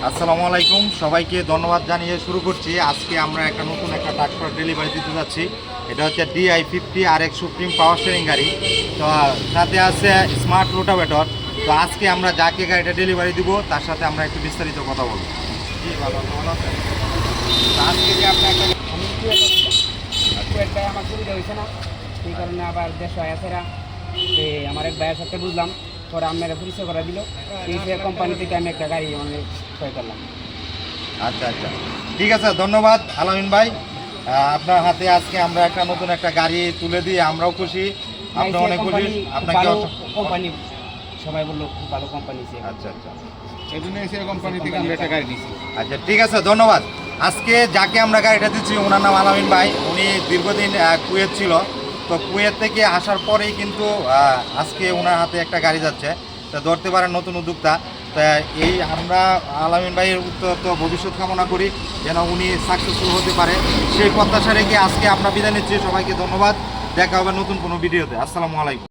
আসসালামু আলাইকুম, সবাইকে ধন্যবাদ জানিয়ে শুরু করছি। আজকে আমরা একটা নতুন একটা ট্রাক্টর ডেলিভারি দিতে যাচ্ছি। এটা হচ্ছে DI50 RX supreme power steering গাড়ি। তো সাথে আছে স্মার্ট রোটাভেটর। তো আজকে আমরা যাকে গাড়িটা ডেলিভারি দিব তার সাথে আমরা একটু বিস্তারিত কথা বলবো। জি ভালো আছেন। তো আজকে যে আপনি একটা আমি কুয়েটটায় আমার সুবিধা হয়েছে না, সেই কারণে আবার দেশ আয়াসেরা আমার এক ভাইয়ের সাথে বুঝলাম, পরে আপনারা পরিচয় করে দিল, এই যে কোম্পানি থেকে আমি একটা গাড়ি মানে ক্রয় করলাম। আচ্ছা, ঠিক আছে, ধন্যবাদ আলামিন ভাই। আপনার হাতে আজকে আমরা একটা নতুন একটা গাড়ি তুলে দিয়ে আমরাও খুশি, আপনি অনেক খুশি। আপনাকে কোম্পানি সবাই বললো খুব ভালো কোম্পানি। আচ্ছা, এই জন্য এসিআর কোম্পানি থেকে আমরা একটা গাড়ি নিয়েছি। আচ্ছা, ঠিক আছে, ধন্যবাদ। আজকে যাকে আমরা গাড়িটা দিচ্ছি ওনার নাম আলামিন ভাই। উনি দীর্ঘদিন কুয়েত ছিল। তো কুয়েত থেকে আসার পরেই কিন্তু আজকে ওনার হাতে একটা গাড়ি যাচ্ছে। তো ধরতে পারেন নতুন উদ্যোক্তা। তা এই আমরা আলামিন ভাইয়ের উত্তর ভবিষ্যৎ কামনা করি, যেন উনি সাকসেসফুল হতে পারে। সেই প্রত্যাশা রেখে আজকে আমরা বিদায় নিচ্ছি। সবাইকে ধন্যবাদ। দেখা হবে নতুন কোনো ভিডিওতে। আসসালামু আলাইকুম।